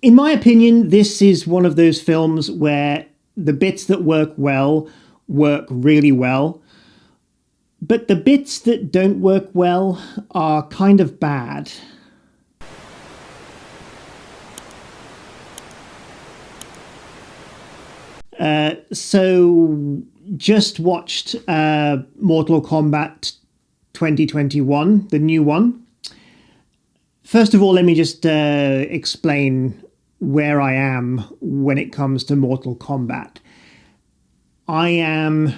In my opinion, this is one of those films where the bits that work well work really well, but the bits that don't work well are kind of bad. So just watched Mortal Kombat 2021, the new one. First of all, let me just explain where I am when it comes to Mortal Kombat. I am,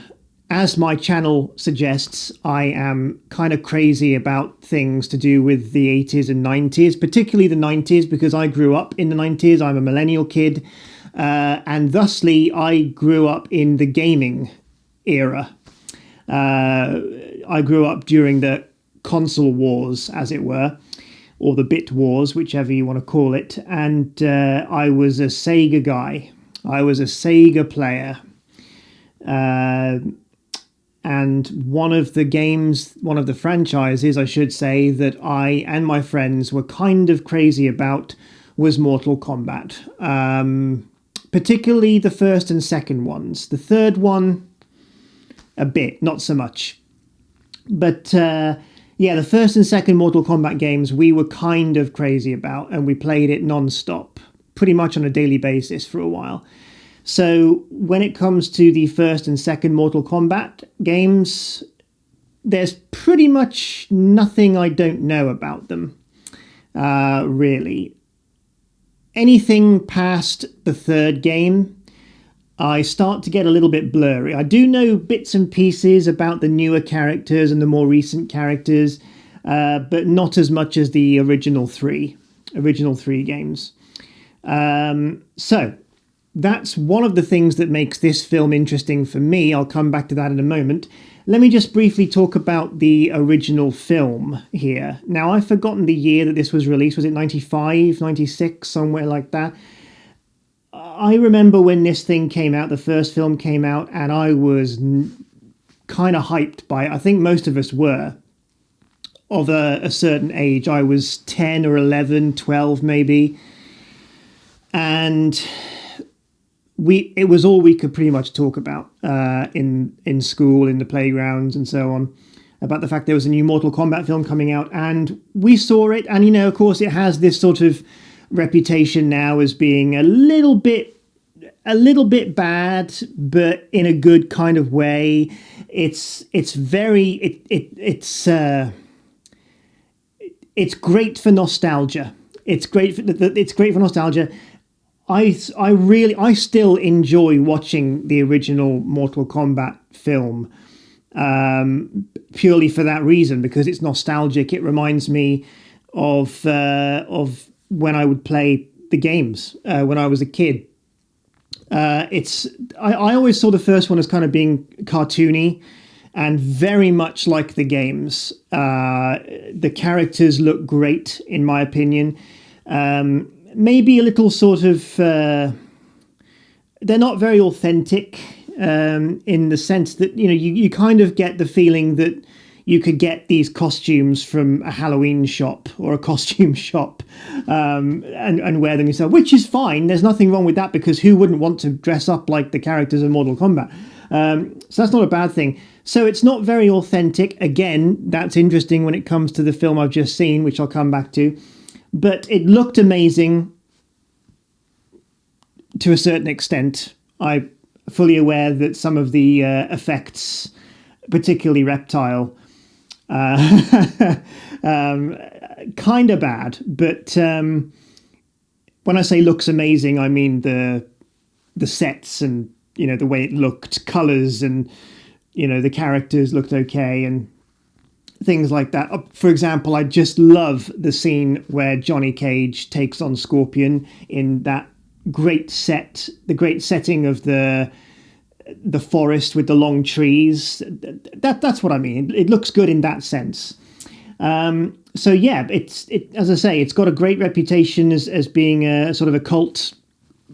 as my channel suggests, I am kind of crazy about things to do with the 80s and 90s, particularly the 90s, because I grew up in the 90s. I'm a millennial kid, and thusly I grew up in the gaming era. I grew up during the console wars, as it were, or the bit wars, whichever you want to call it. And I was a Sega guy. I was a Sega player. And one of the franchises, I should say, that I and my friends were kind of crazy about was Mortal Kombat. Particularly the first and second ones. The third one, a bit, not so much. But yeah, the first and second Mortal Kombat games we were kind of crazy about, and we played it non-stop, pretty much on a daily basis for a while. So when it comes to the first and second Mortal Kombat games, there's pretty much nothing I don't know about them, really. Anything past the third game, I start to get a little bit blurry. I do know bits and pieces about the newer characters and the more recent characters, but not as much as the original three games. So that's one of the things that makes this film interesting for me. I'll come back to that in a moment. Let me just briefly talk about the original film here. Now, I've forgotten the year that this was released. Was it 95, 96, somewhere like that? I remember when this thing came out, the first film came out, and I was kind of hyped by it. I think most of us were, of a certain age. I was 10 or 11, 12 maybe. And it was all we could pretty much talk about in school, in the playgrounds and so on, about the fact there was a new Mortal Kombat film coming out, and we saw it, and of course it has this sort of reputation now as being a little bit bad, but in a good kind of way. It's great for nostalgia. It's great for nostalgia. I still enjoy watching the original Mortal Kombat film, purely for that reason, because it's nostalgic. It reminds me of when I would play the games when I was a kid. I always saw the first one as kind of being cartoony and very much like the games. The characters look great, in my opinion. Maybe a little sort of... they're not very authentic in the sense that, you kind of get the feeling that you could get these costumes from a Halloween shop or a costume shop and wear them yourself, which is fine. There's nothing wrong with that, because who wouldn't want to dress up like the characters in Mortal Kombat? So that's not a bad thing. So it's not very authentic. Again, that's interesting when it comes to the film I've just seen, which I'll come back to. But it looked amazing to a certain extent. I'm fully aware that some of the effects, particularly Reptile, kind of bad. But when I say looks amazing, I mean the sets and, the way it looked, colours, and, the characters looked okay, and things like that. For example, I just love the scene where Johnny Cage takes on Scorpion in that great setting of the forest with the long trees. That's what I mean. It looks good in that sense. So yeah, as I say, it's got a great reputation as being a sort of a cult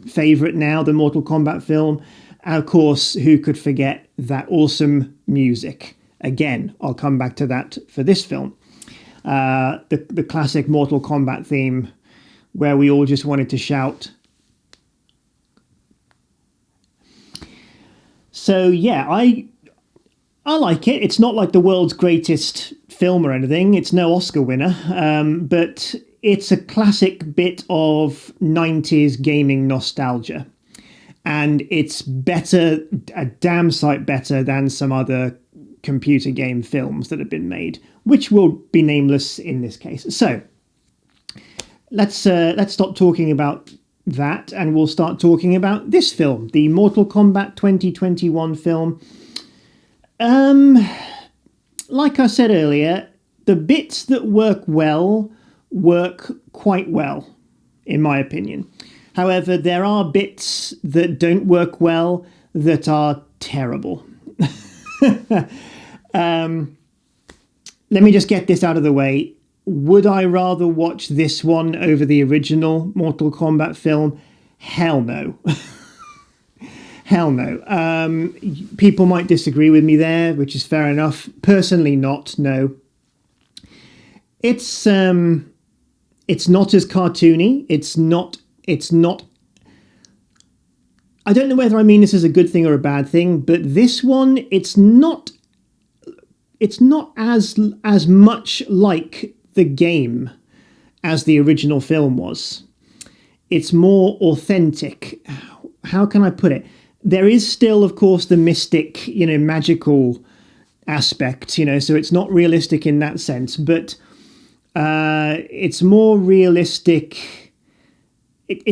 favorite now, the Mortal Kombat film. And of course, who could forget that awesome music? Again, I'll come back to that for this film. The classic Mortal Kombat theme where we all just wanted to shout. So yeah, I like it. It's not like the world's greatest film or anything. It's no Oscar winner, but it's a classic bit of 90s gaming nostalgia. And it's better, a damn sight better than some other computer game films that have been made, which will be nameless in this case. So let's stop talking about that, and we'll start talking about this film, the Mortal Kombat 2021 film. Like I said earlier, the bits that work well work quite well, in my opinion. However, there are bits that don't work well that are terrible. Let me just get this out of the way. Would I rather watch this one over the original Mortal Kombat film? Hell no. Hell no. People might disagree with me there, which is fair enough. Personally not, no. It's not as cartoony. It's not, I don't know whether I mean this as a good thing or a bad thing, but this one, it's not as much like the game as the original film was. It's more authentic. How can I put it? There is still, of course, the mystic, magical aspect, so it's not realistic in that sense, but it's more realistic. The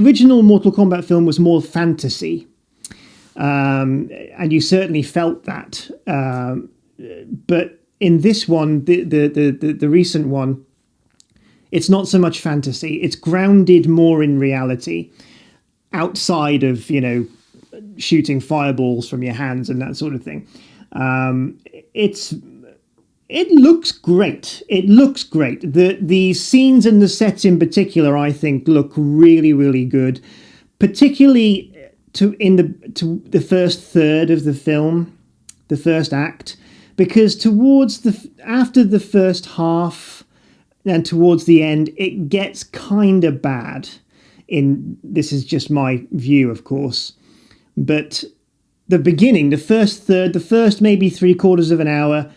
original Mortal Kombat film was more fantasy, and you certainly felt that. But in this one, the recent one, it's not so much fantasy. It's grounded more in reality, outside of shooting fireballs from your hands and that sort of thing. It looks great. It looks great. The scenes and the sets in particular, I think, look really, really good. Particularly to the first third of the film, the first act, because after the first half and towards the end, it gets kind of bad. This is just my view, of course, but the beginning, the first third, the first maybe 3/4 of an hour,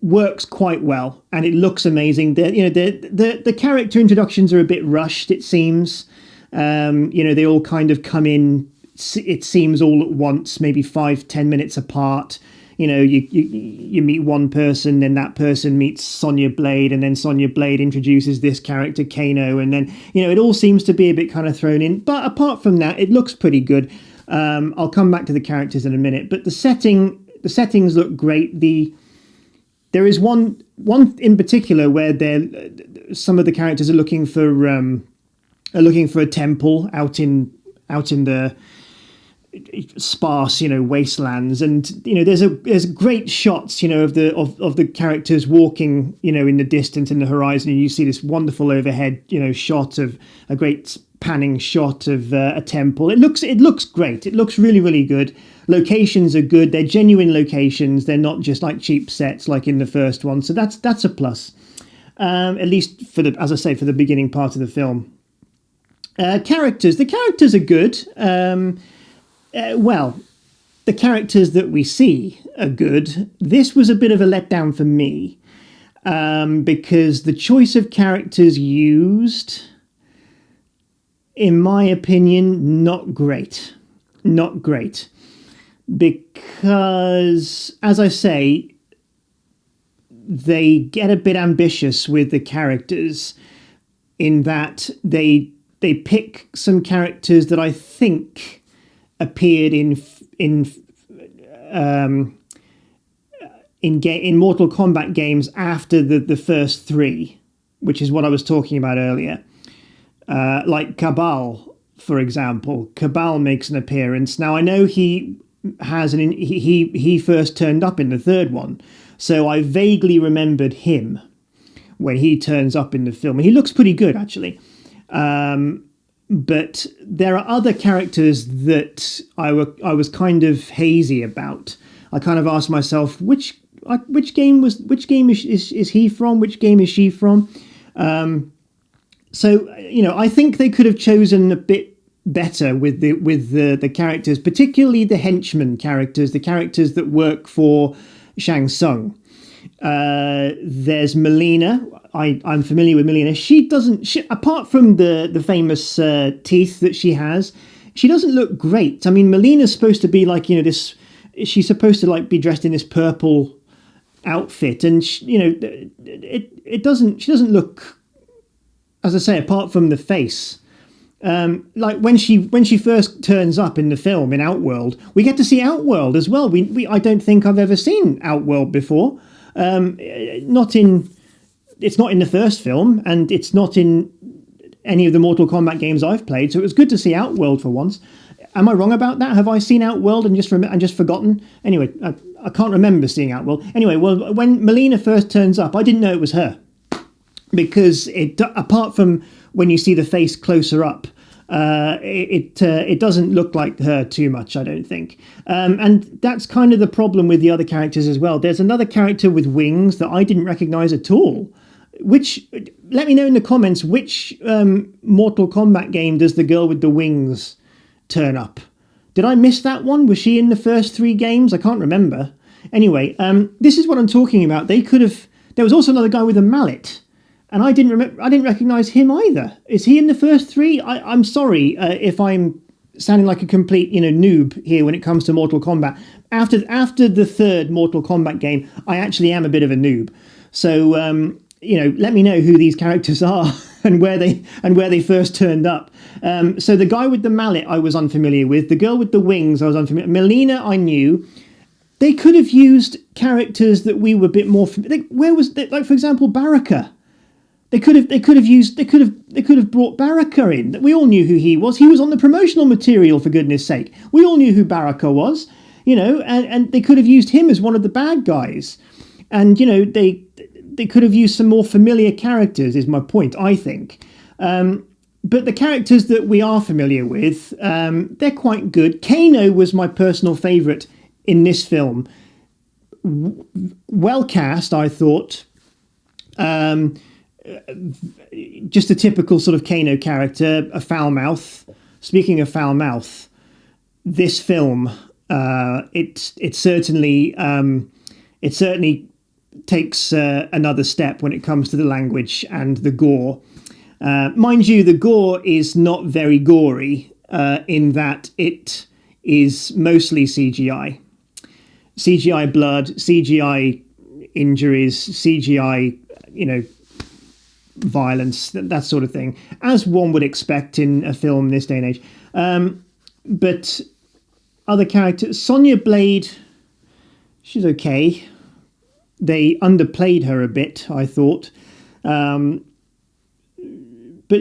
works quite well, and it looks amazing. The character introductions are a bit rushed, it seems. They all kind of come in, it seems, all at once, maybe 5-10 minutes apart. You meet one person, then that person meets Sonya Blade, and then Sonya Blade introduces this character, Kano, and then, it all seems to be a bit kind of thrown in. But apart from that, it looks pretty good. I'll come back to the characters in a minute, but the settings look great. There is one in particular where some of the characters are looking for a temple out in the sparse wastelands, and there's great shots of the characters walking in the distance in the horizon, and you see this wonderful overhead shot of a great panning shot of a temple. It looks great. It looks really, really good. Locations are good. They're genuine locations. They're not just like cheap sets like in the first one. So that's a plus. At least for the beginning part of the film. Characters. The characters are good. The characters that we see are good. This was a bit of a letdown for me, because the choice of characters used, in my opinion, not great. Not great. Because, as I say, they get a bit ambitious with the characters in that they pick some characters that I think appeared in Mortal Kombat games after the first three, which is what I was talking about earlier. Like Cabal, for example. Cabal makes an appearance. Now, I know he first turned up in the third one, so I vaguely remembered him when he turns up in the film. He looks pretty good, actually. But there are other characters that I was kind of hazy about. I kind of asked myself, which which game is he from? Which game is she from? So I think they could have chosen a bit better with the characters, particularly the henchman characters, the characters that work for Shang Tsung. There's Molina. I'm familiar with Molina. She apart from the famous teeth that she has, she doesn't look great. I mean, Molina's supposed to be like this. She's supposed to like be dressed in this purple outfit, and it doesn't. She doesn't look, as I say, apart from the face. Like when she first turns up in the film in Outworld, we get to see Outworld as well. I don't think I've ever seen Outworld before. It's not in the first film, and it's not in any of the Mortal Kombat games I've played. So it was good to see Outworld for once. Am I wrong about that? Have I seen Outworld and just forgotten? Anyway, I can't remember seeing Outworld. Anyway, well, when Molina first turns up, I didn't know it was her, because apart from when you see the face closer up, it doesn't look like her too much, I don't think. And that's kind of the problem with the other characters as well. There's another character with wings that I didn't recognize at all. Let me know in the comments, which Mortal Kombat game does the girl with the wings turn up? Did I miss that one? Was she in the first 3 games? I can't remember. Anyway, this is what I'm talking about. There was also another guy with a mallet, and I didn't recognize him either. Is he in the first 3? I'm sorry if I'm sounding like a complete noob here when it comes to Mortal Kombat. After the 3rd Mortal Kombat game, I actually am a bit of a noob. So let me know who these characters are and where they first turned up. So the guy with the mallet I was unfamiliar with. The girl with the wings I was unfamiliar. Molina I knew. They could have used characters that we were a bit more familiar. Where was like, for example, Baraka? They could have brought Baraka in. We all knew who he was. He was on the promotional material, for goodness sake. We all knew who Baraka was, and they could have used him as one of the bad guys. And they could have used some more familiar characters, is my point, I think. But the characters that we are familiar with, they're quite good. Kano was my personal favourite in this film. Well cast, I thought. Just a typical sort of Kano character, a foul mouth. Speaking of foul mouth, this film, it certainly takes another step when it comes to the language and the gore. Mind you, the gore is not very gory in that it is mostly CGI. CGI blood, CGI injuries, CGI, violence, that sort of thing, as one would expect in a film this day and age. But other characters, Sonya Blade, she's okay. They underplayed her a bit, I thought. But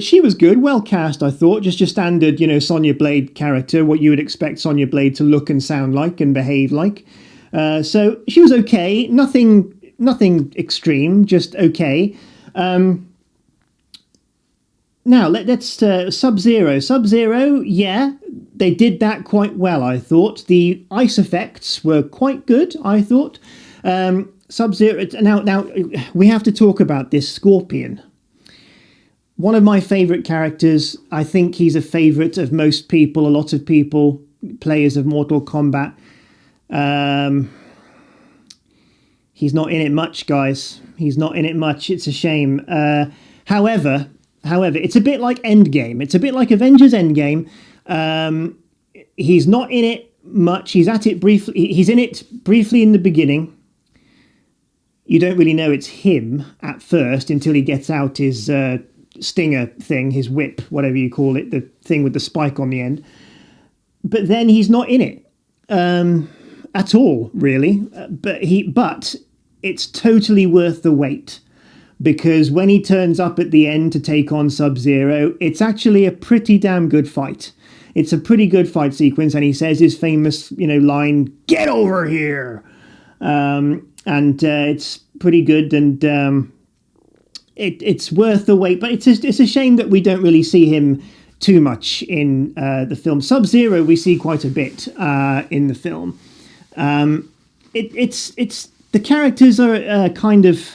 she was good, well cast, I thought. Just your standard, Sonya Blade character, what you would expect Sonya Blade to look and sound like and behave like. So she was okay. Nothing extreme, just okay. Now, let's Sub-Zero. Sub-Zero, yeah, they did that quite well, I thought. The ice effects were quite good, I thought. Sub-Zero, now we have to talk about this Scorpion. One of my favourite characters. I think he's a favourite of most people, a lot of people, players of Mortal Kombat. He's not in it much, guys. He's not in it much. It's a shame. However, it's a bit like Endgame. It's a bit like Avengers Endgame. He's not in it much. He's at it briefly. He's in it briefly in the beginning. You don't really know it's him at first until he gets out his stinger thing, his whip, whatever you call it, the thing with the spike on the end. But then he's not in it at all, really. But it's totally worth the wait. Because when he turns up at the end to take on Sub-Zero, it's actually a pretty damn good fight. It's a pretty good fight sequence, and he says his famous, line, "Get over here!" And it's pretty good, and it's worth the wait. But it's a shame that we don't really see him too much in the film. Sub-Zero we see quite a bit in the film. It's the characters are kind of,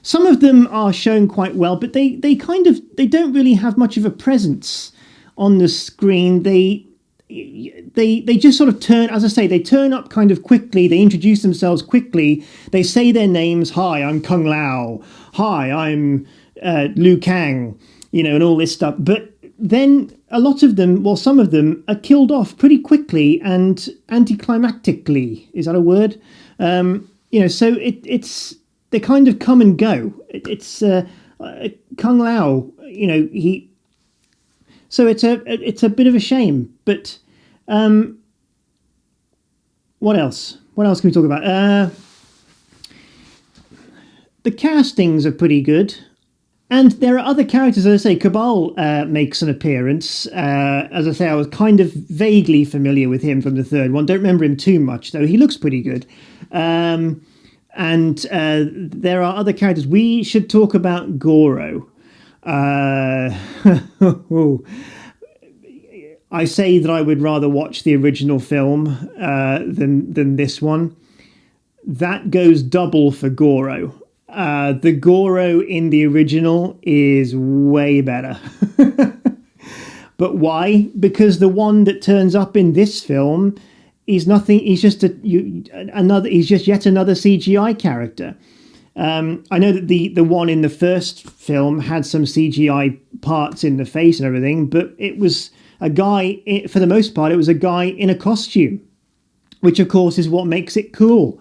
some of them are shown quite well, but they don't really have much of a presence on the screen. They just sort of turn, as I say, they turn up kind of quickly. They introduce themselves quickly. They say their names. Hi, I'm Kung Lao. Hi, I'm Liu Kang. And all this stuff. But then a lot of them, well, some of them are killed off pretty quickly and anticlimactically. Is that a word? So it's they kind of come and go. It's Kung Lao. He. So it's a bit of a shame. But what else? What else can we talk about? The castings are pretty good. And there are other characters, as I say, Cabal makes an appearance. As I say, I was kind of vaguely familiar with him from the third one. Don't remember him too much, though. He looks pretty good. And there are other characters. We should talk about Goro. I say that I would rather watch the original film than this one. That goes double for Goro. The Goro in the original is way better. But why? Because the one that turns up in this film is nothing. He's just He's just yet another CGI character. I know that the one in the first film had some CGI parts in the face and everything, but it was a guy. For the most part, it was a guy in a costume, which of course is what makes it cool.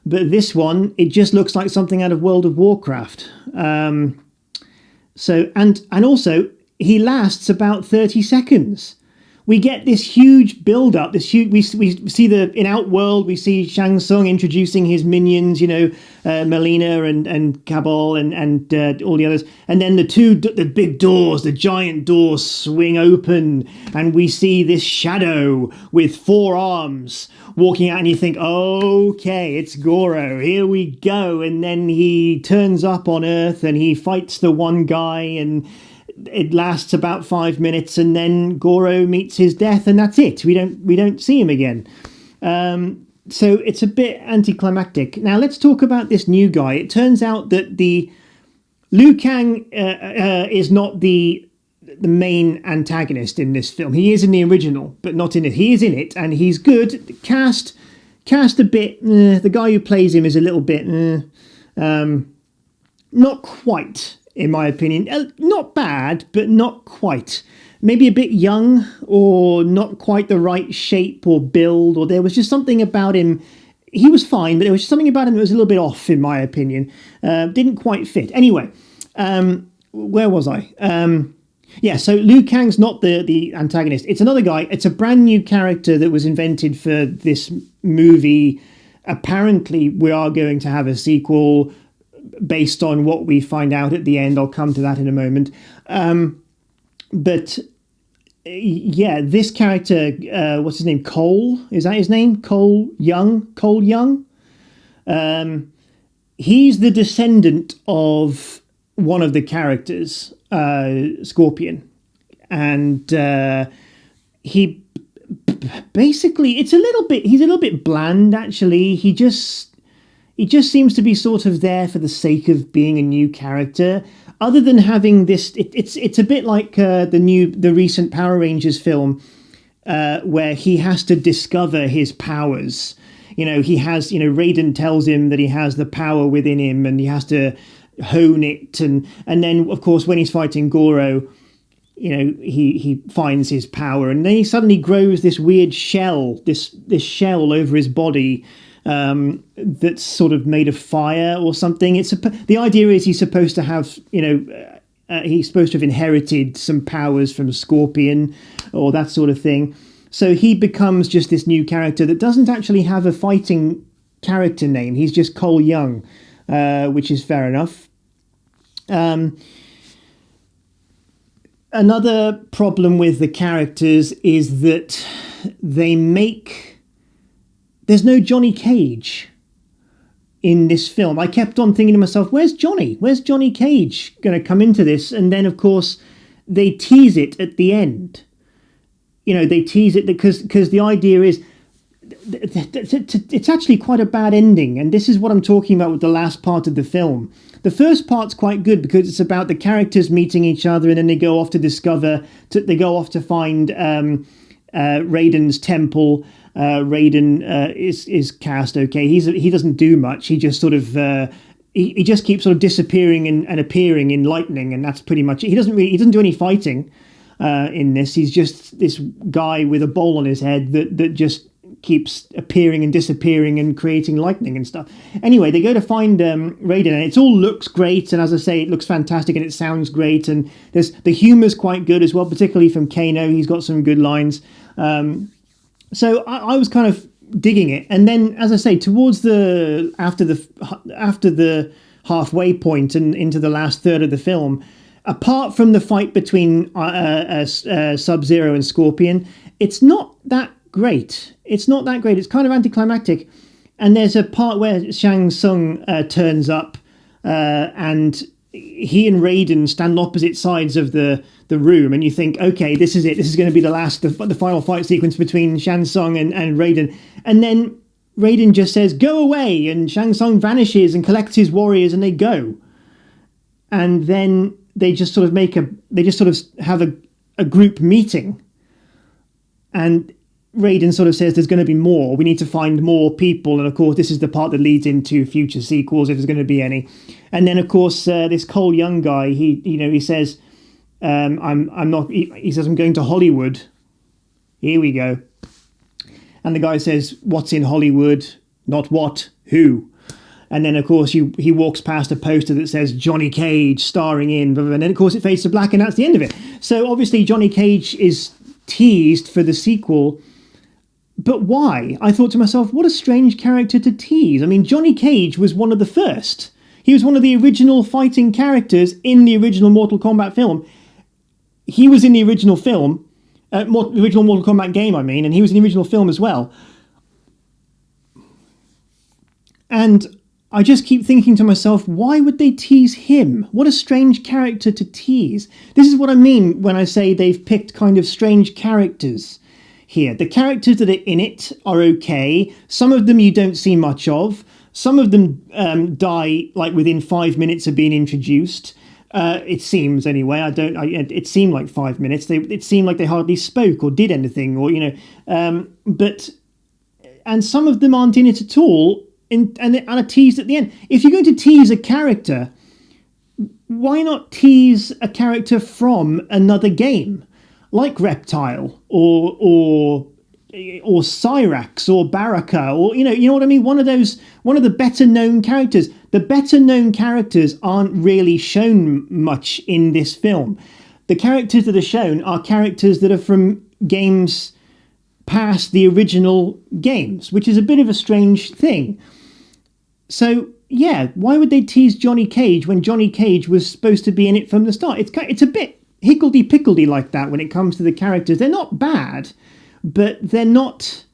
But this one, it just looks like something out of World of Warcraft. So also he lasts about 30 seconds. We get this huge build-up. We see in Outworld, we see Shang Tsung introducing his minions, Molina and Cabal and all the others. And then the big doors, the giant doors swing open, and we see this shadow with 4 arms walking out, and you think, okay, it's Goro, here we go. And then he turns up on Earth and he fights the one guy, and it lasts about 5 minutes, and then Goro meets his death, and that's it. We don't see him again. So it's a bit anticlimactic. Now let's talk about this new guy. It turns out that the Liu Kang is not the main antagonist in this film. He is in the original, but not in it. He is in it, and he's good. Cast a bit. The guy who plays him is a little bit not quite, in my opinion. Not bad, but not quite. Maybe a bit young, or not quite the right shape or build, or there was just something about him. He was fine, but there was something about him that was a little bit off, in my opinion. Didn't quite fit. Anyway, where was I? So Liu Kang's not the antagonist. It's another guy. It's a brand new character that was invented for this movie. Apparently, we are going to have a sequel based on what we find out at the end. I'll come to that in a moment. But this character, what's his name? Cole? Is that his name? Cole Young? Cole Young? He's the descendant of one of the characters, Scorpion. And he basically, he's a little bit bland, actually. He just seems to be sort of there for the sake of being a new character. Other than having this, it's a bit like the recent Power Rangers film, where he has to discover his powers. He has, Raiden tells him that he has the power within him, and he has to hone it. And then, of course, when he's fighting Goro, he finds his power, and then he suddenly grows this weird shell, this shell over his body, that's sort of made of fire or something. The idea is he's supposed to have, he's supposed to have inherited some powers from Scorpion or that sort of thing. So he becomes just this new character that doesn't actually have a fighting character name. He's just Cole Young, which is fair enough. Another problem with the characters is that there's no Johnny Cage in this film. I kept on thinking to myself, where's Johnny? Where's Johnny Cage going to come into this? And then, of course, they tease it at the end. They tease it because the idea is it's actually quite a bad ending, and this is what I'm talking about with the last part of the film. The first part's quite good because it's about the characters meeting each other, and then they go off to find Raiden's temple. Raiden is cast okay. He doesn't do much. He just sort of he just keeps sort of disappearing and appearing in lightning, and that's pretty much it. He doesn't do any fighting in this. He's just this guy with a bowl on his head that just keeps appearing and disappearing and creating lightning and stuff. Anyway, they go to find Raiden, and it all looks great, and as I say, it looks fantastic and it sounds great, and the humor's quite good as well, particularly from Kano. He's got some good lines. So I was kind of digging it, and then, as I say, towards after the halfway point and into the last third of the film, apart from the fight between Sub-Zero and Scorpion, it's not that great. It's not that great. It's kind of anticlimactic. And there's a part where Shang Tsung turns up, and he and Raiden stand opposite sides of the room, and you think, okay, this is it. This is going to be the final fight sequence between Shang Tsung and Raiden. And then Raiden just says, "Go away," and Shang Tsung vanishes and collects his warriors, and they go. And then they just sort of have a group meeting, and Raiden sort of says there's going to be more. We need to find more people, and of course this is the part that leads into future sequels if there's going to be any. And then of course this Cole Young guy, he says, I'm not. He says, "I'm going to Hollywood." Here we go. And the guy says, "What's in Hollywood? Not what, who?" And then, of course, he walks past a poster that says Johnny Cage starring in, and then, of course, it fades to black, and that's the end of it. So, obviously, Johnny Cage is teased for the sequel, but why? I thought to myself, what a strange character to tease. I mean, Johnny Cage was one of the first. He was one of the original fighting characters in the original Mortal Kombat film. He was in the original film, original Mortal Kombat game, I mean, and he was in the original film as well. And I just keep thinking to myself, why would they tease him? What a strange character to tease. This is what I mean when I say they've picked kind of strange characters here. The characters that are in it are okay. Some of them you don't see much of. Some of them die like within 5 minutes of being introduced. It seems anyway. It seemed like 5 minutes. It seemed like they hardly spoke or did anything, or and some of them aren't in it at all. And a tease at the end. If you're going to tease a character, why not tease a character from another game, like Reptile or Cyrax or Baraka, or you know what I mean? One of the better known characters. The better known characters aren't really shown much in this film. The characters that are shown are characters that are from games past the original games, which is a bit of a strange thing. So, yeah, why would they tease Johnny Cage when Johnny Cage was supposed to be in it from the start? It's a bit higgledy-pickledy like that when it comes to the characters. They're not bad, but they're not...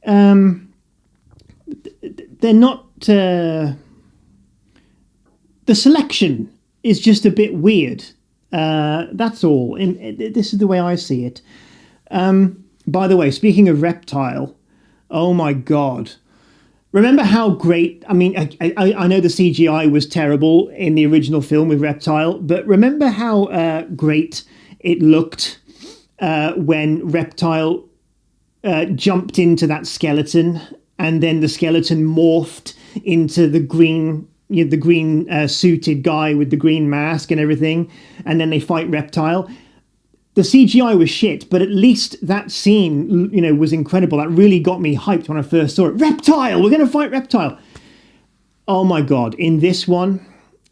the selection is just a bit weird. That's all. This is the way I see it. By the way, speaking of Reptile, oh my God... Remember how great, I mean, I know the CGI was terrible in the original film with Reptile, but remember how great it looked when Reptile jumped into that skeleton, and then the skeleton morphed into the green suited guy with the green mask and everything, and then they fight Reptile. The CGI was shit, but at least that scene, was incredible. That really got me hyped when I first saw it. Reptile! We're going to fight Reptile! Oh my God. In this one,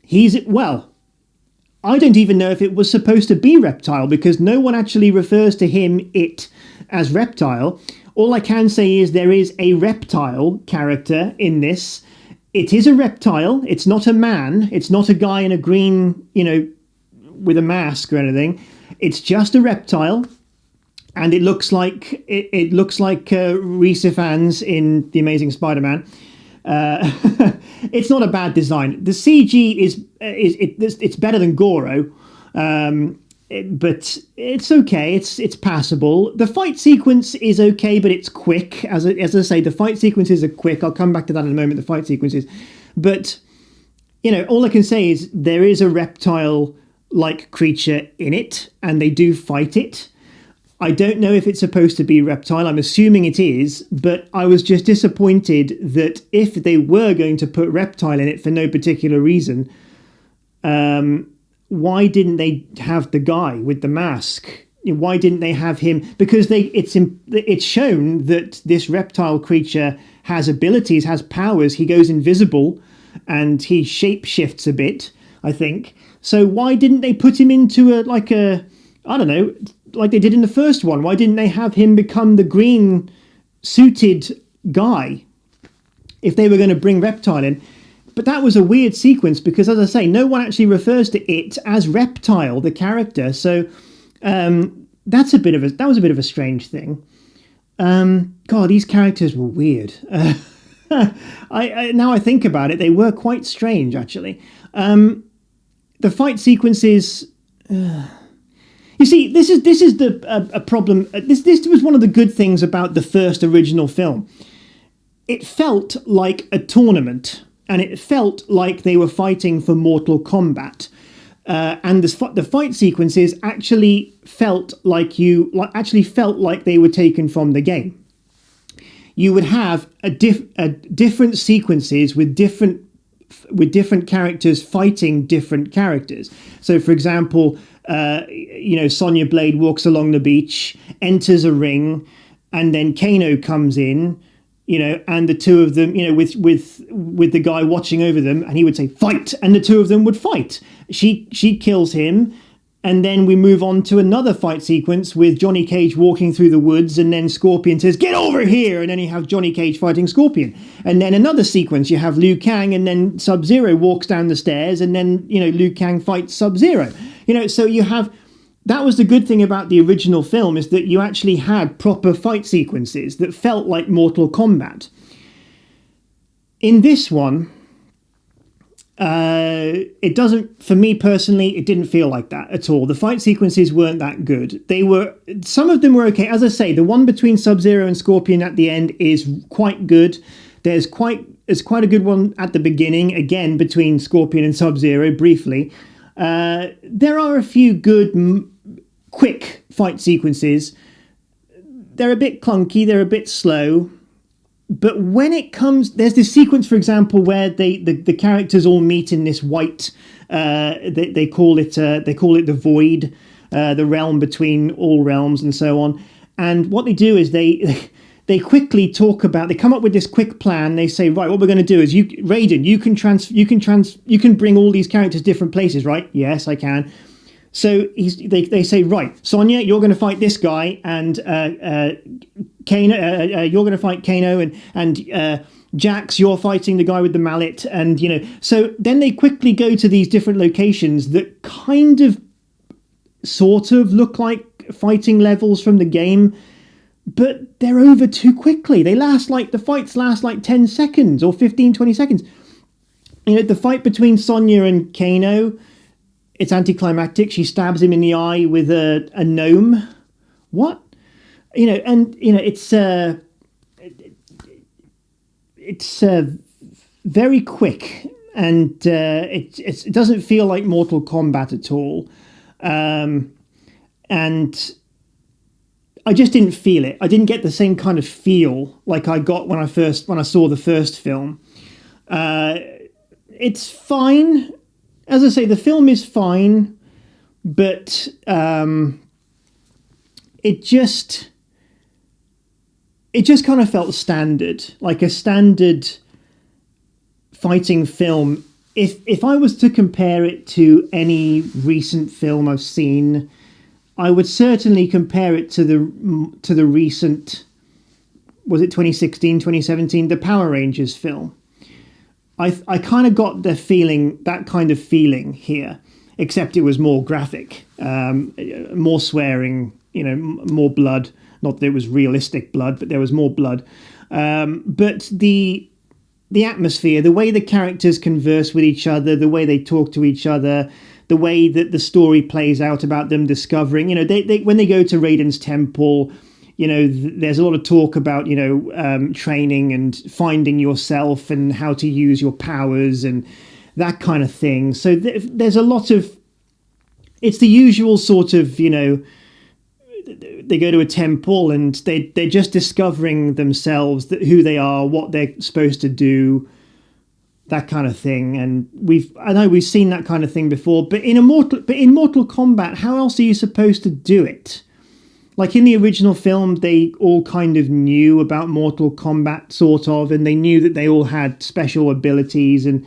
I don't even know if it was supposed to be Reptile, because no one actually refers to it as Reptile. All I can say is there is a Reptile character in this. It is a reptile. It's not a man. It's not a guy in a green, with a mask or anything. It's just a reptile, and it looks like Rhys Ifans in The Amazing Spider-Man. It's not a bad design. The CG is better than Goro. but it's okay. It's passable. The fight sequence is okay, but it's quick. As I say, the fight sequences are quick. I'll come back to that in a moment. The fight sequences, but all I can say is there is a reptile-like creature in it, and they do fight it. I don't know if it's supposed to be Reptile. I'm assuming it is, but I was just disappointed that if they were going to put Reptile in it for no particular reason, why didn't they have the guy with the mask? Why didn't they have him? Because it's shown that this reptile creature has abilities, has powers. He goes invisible, and he shapeshifts a bit, I think. So why didn't they put him into I don't know, like they did in the first one? Why didn't they have him become the green suited guy if they were going to bring Reptile in? But that was a weird sequence because, as I say, no one actually refers to it as Reptile, the character. So that was a bit of a strange thing. God, these characters were weird. Now I think about it, they were quite strange, actually. The fight sequences. You see, this is a problem. This was one of the good things about the first original film. It felt like a tournament. And it felt like they were fighting for Mortal Kombat, and the fight sequences actually felt like they were taken from the game. You would have different sequences with different characters fighting different characters. So, for example, Sonya Blade walks along the beach, enters a ring, and then Kano comes in. And the two of them, with the guy watching over them, and he would say, fight, and the two of them would fight. She kills him, and then we move on to another fight sequence with Johnny Cage walking through the woods, and then Scorpion says, get over here, and then you have Johnny Cage fighting Scorpion. And then another sequence, you have Liu Kang, and then Sub-Zero walks down the stairs, and then, Liu Kang fights Sub-Zero. So you have... That was the good thing about the original film, is that you actually had proper fight sequences that felt like Mortal Kombat. In this one, it doesn't, for me personally, it didn't feel like that at all. The fight sequences weren't that good. Some of them were okay. As I say, the one between Sub-Zero and Scorpion at the end is quite good. There's quite a good one at the beginning, again, between Scorpion and Sub-Zero, briefly. There are a few good, quick fight sequences. They're a bit clunky, they're a bit slow. But when it comes... There's this sequence, for example, where the characters all meet in this white... They call it the void, the realm between all realms and so on. And what they do is they quickly talk about... They come up with this quick plan. They say, right, what we're going to do is, Raiden, you can bring all these characters different places, right? Yes, I can. So they say, right, Sonya, you're going to fight this guy, and Kano, you're going to fight Kano, and Jax, you're fighting the guy with the mallet, and So then they quickly go to these different locations that kind of, sort of look like fighting levels from the game, but they're over too quickly. The fights last like 10 seconds or 15, 20 seconds. The fight between Sonya and Kano, it's anticlimactic. She stabs him in the eye with a gnome. What? It's very quick, and it doesn't feel like Mortal Kombat at all. And I just didn't feel it. I didn't get the same kind of feel like I got when I saw the first film. It's fine. As I say, the film is fine, but it just kind of felt standard, like a standard fighting film. If I was to compare it to any recent film I've seen, I would certainly compare it to the recent, was it 2016, 2017, the Power Rangers film. I kind of got that kind of feeling here, except it was more graphic, more swearing, more blood. Not that it was realistic blood, but there was more blood. But the atmosphere, the way the characters converse with each other, the way they talk to each other, the way that the story plays out about them discovering, they when they go to Raiden's temple, there's a lot of talk about, training and finding yourself and how to use your powers and that kind of thing. So there's a lot of, it's the usual sort of, they go to a temple and they're just discovering themselves, who they are, what they're supposed to do, that kind of thing. And I know we've seen that kind of thing before, but in Mortal Kombat, how else are you supposed to do it? Like in the original film, they all kind of knew about Mortal Kombat, sort of, and they knew that they all had special abilities. And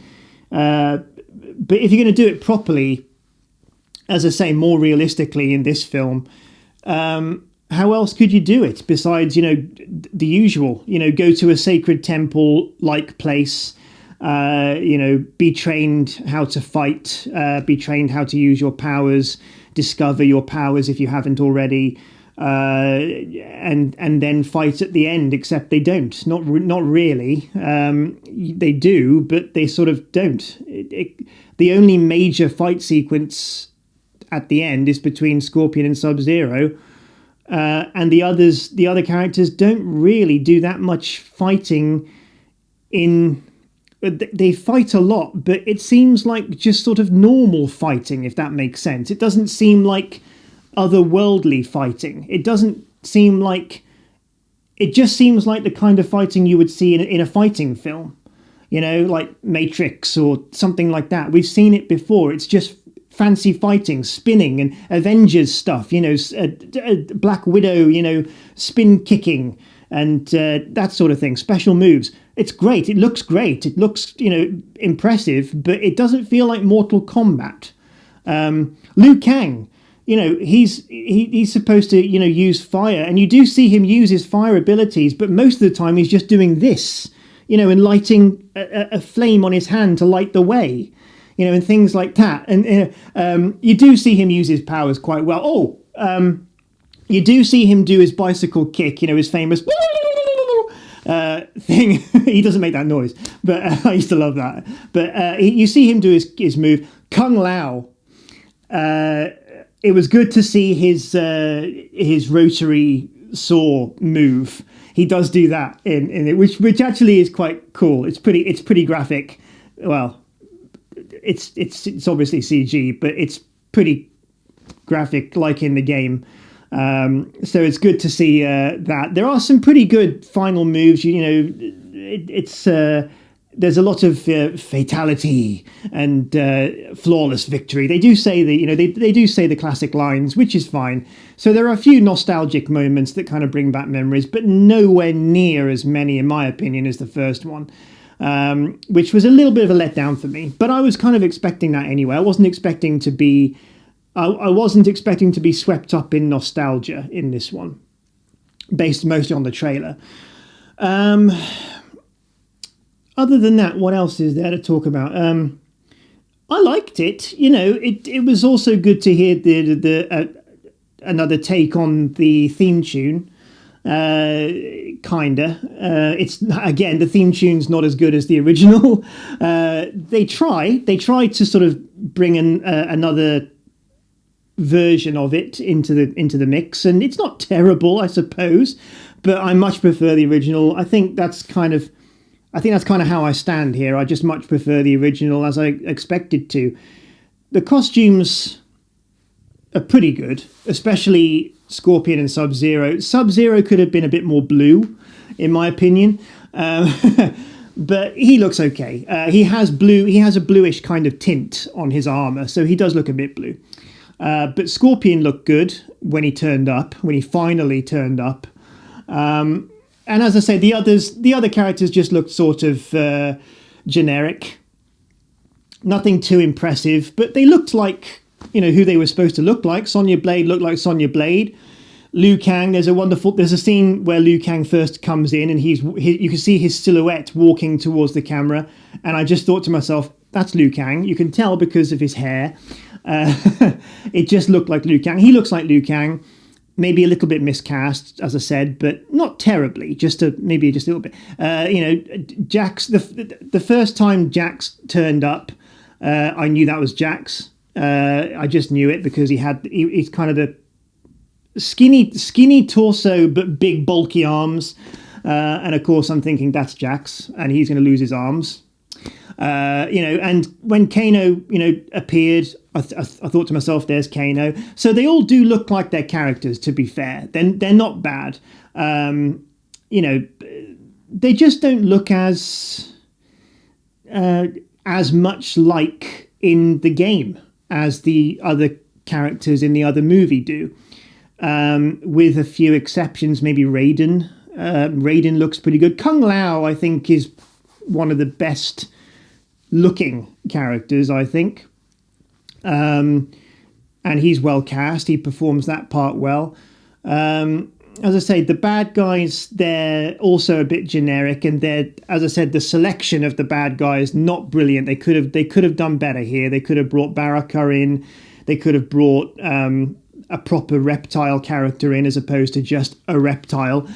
but if you're going to do it properly, as I say, more realistically in this film, how else could you do it besides, the usual, go to a sacred temple-like place, be trained how to fight, be trained how to use your powers, discover your powers if you haven't already, and then fight at the end, except they don't. Not really. They do, but they sort of don't. The only major fight sequence at the end is between Scorpion and Sub-Zero, and the other characters don't really do that much fighting. They fight a lot, but it seems like just sort of normal fighting, if that makes sense. It doesn't seem like otherworldly fighting. It doesn't seem like, it just seems like the kind of fighting you would see in a fighting film, like Matrix or something like that. We've seen it before. It's just fancy fighting, spinning, and Avengers stuff, Black Widow, spin kicking, and that sort of thing, special moves. It's great. It looks great. It looks, impressive, but it doesn't feel like Mortal Kombat. Liu Kang, he's supposed to, use fire, and you do see him use his fire abilities, but most of the time he's just doing this, and lighting a flame on his hand to light the way, and things like that. And you do see him use his powers quite well. You do see him do his bicycle kick, his famous thing. He doesn't make that noise, but I used to love that. But you see him do his move. Kung Lao. It was good to see his rotary saw move. He does do that in it, which actually is quite cool. It's pretty graphic. Well, it's obviously CG, but it's pretty graphic, like in the game. So it's good to see that. There are some pretty good final moves. There's a lot of fatality and flawless victory. They do say they do say the classic lines, which is fine. So there are a few nostalgic moments that kind of bring back memories, but nowhere near as many, in my opinion, as the first one, which was a little bit of a letdown for me. But I was kind of expecting that anyway. I wasn't expecting to be swept up in nostalgia in this one, based mostly on the trailer. Other than that, what else is there to talk about? I liked it. It was also good to hear another take on the theme tune. Kinda. It's again, the theme tune's not as good as the original. They try to sort of bring in another version of it into the mix, and it's not terrible, I suppose, but I much prefer the original. I think that's kind of how I stand here. I just much prefer the original, as I expected to. The costumes are pretty good, especially Scorpion and Sub-Zero. Sub-Zero could have been a bit more blue, in my opinion, but he looks okay. He has a bluish kind of tint on his armor, so he does look a bit blue. But Scorpion looked good when he finally turned up. And as I say, the other characters just looked sort of generic. Nothing too impressive, but they looked like, who they were supposed to look like. Sonya Blade looked like Sonya Blade. Liu Kang, there's a scene where Liu Kang first comes in and you can see his silhouette walking towards the camera. And I just thought to myself, that's Liu Kang. You can tell because of his hair. It just looked like Liu Kang. He looks like Liu Kang. maybe a little bit miscast, as I said, but not terribly. Maybe just a little bit. Jax. The first time Jax turned up, I knew that was Jax. I just knew it because he's kind of the skinny torso but big bulky arms, and of course I'm thinking that's Jax, and he's going to lose his arms. And when Kano, appeared, I thought to myself, there's Kano. So they all do look like their characters, to be fair. They're not bad. They just don't look as much like in the game as the other characters in the other movie do. With a few exceptions, maybe Raiden. Raiden looks pretty good. Kung Lao, I think, is one of the best looking characters, I think. And he's well cast. He performs that part well. As I say, the bad guys, they're also a bit generic, and as I said, the selection of the bad guys not brilliant. They could have done better here. They could have brought Baraka in. They could have brought a proper Reptile character in as opposed to just a Reptile.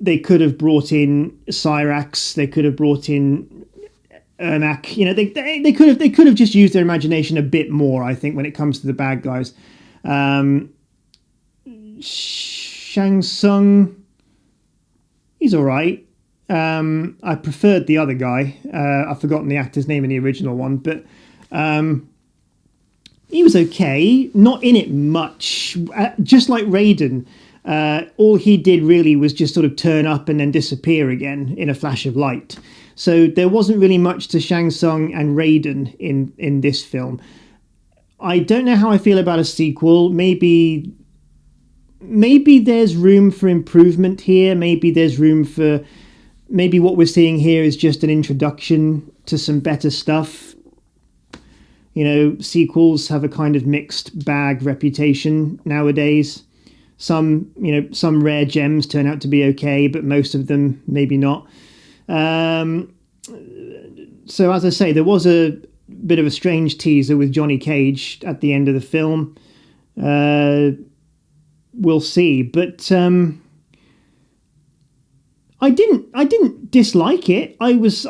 They could have brought in Cyrax. They could have brought in Ermac. They could have just used their imagination a bit more, I think, when it comes to the bad guys. Shang Tsung, he's all right. I preferred the other guy. I've forgotten the actor's name in the original one, but he was okay. Not in it much. Just like Raiden, all he did really was just sort of turn up and then disappear again in a flash of light. So there wasn't really much to Shang Tsung and Raiden in this film. I don't know how I feel about a sequel. Maybe there's room for improvement here. Maybe what we're seeing here is just an introduction to some better stuff. Sequels have a kind of mixed bag reputation nowadays. Some rare gems turn out to be okay, but most of them maybe not. So as I say, there was a bit of a strange teaser with Johnny Cage at the end of the film. We'll see, but I didn't dislike it. I was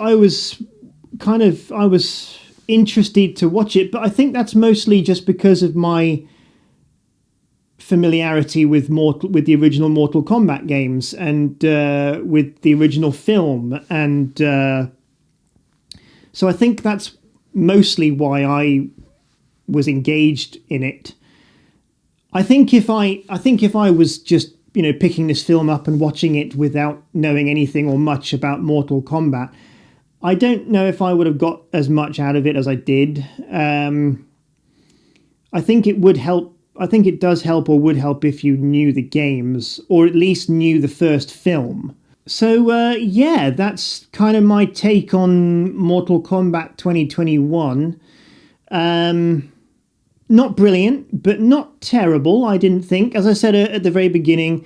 interested to watch it, but I think that's mostly just because of my familiarity with the original Mortal Kombat games and with the original film, and so I think that's mostly why I was engaged in it. I think if I was just picking this film up and watching it without knowing anything or much about Mortal Kombat, I don't know if I would have got as much out of it as I did. I think it would help. I think it does help, or would help, if you knew the games, or at least knew the first film. So, that's kind of my take on Mortal Kombat 2021. Not brilliant, but not terrible, I didn't think. As I said at the very beginning,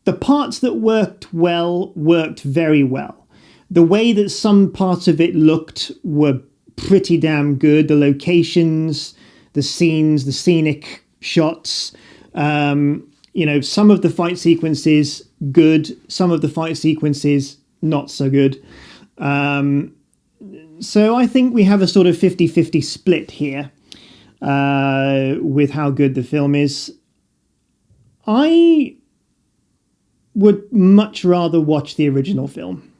the parts that worked well worked very well. The way that some parts of it looked were pretty damn good. The locations, the scenes, the scenic shots, some of the fight sequences good, some of the fight sequences not so good. So I think we have a sort of 50-50 split here with how good the film is. I would much rather watch the original film.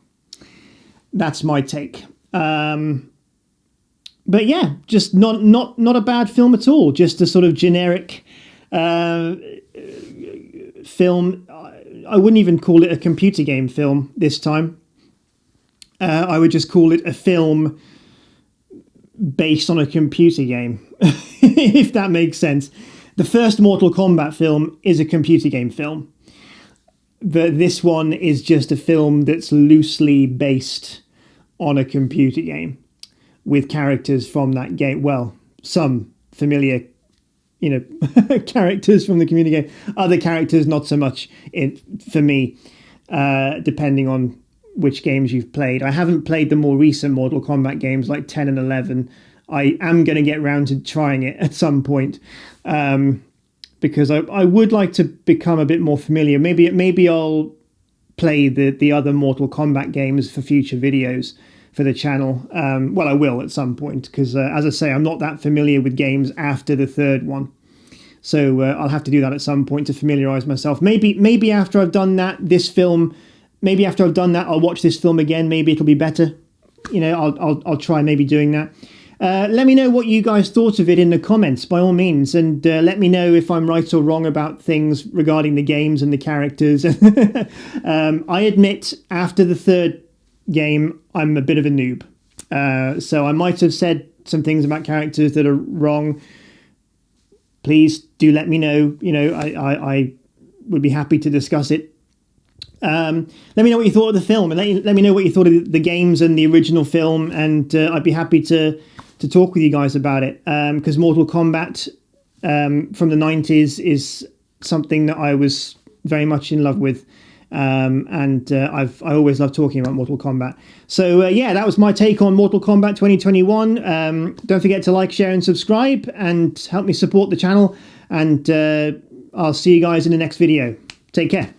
That's my take. But yeah, just not a bad film at all. Just a sort of generic film. I wouldn't even call it a computer game film this time. I would just call it a film based on a computer game, if that makes sense. The first Mortal Kombat film is a computer game film. But this one is just a film that's loosely based on a computer game with characters from that game. Well, some familiar, characters from the computer game. Other characters, not so much for me, depending on which games you've played. I haven't played the more recent Mortal Kombat games like 10 and 11. I am going to get round to trying it at some point. because I would like to become a bit more familiar. Maybe I'll play the other Mortal Kombat games for future videos for the channel. Well, I will at some point, because as I say, I'm not that familiar with games after the third one. So I'll have to do that at some point to familiarize myself. Maybe after I've done that, maybe after I've done that, I'll watch this film again. Maybe it'll be better. I'll try maybe doing that. Let me know what you guys thought of it in the comments, by all means, and let me know if I'm right or wrong about things regarding the games and the characters. I admit, after the third game, I'm a bit of a noob. So I might have said some things about characters that are wrong. Please do let me know. I would be happy to discuss it. Let me know what you thought of the film, and let me know what you thought of the games and the original film, and I'd be happy to talk with you guys about it, because Mortal Kombat from the 90s is something that I was very much in love with, and I always love talking about Mortal Kombat. So yeah, that was my take on Mortal Kombat 2021. Don't forget to like, share, and subscribe, and help me support the channel, and I'll see you guys in the next video. Take care.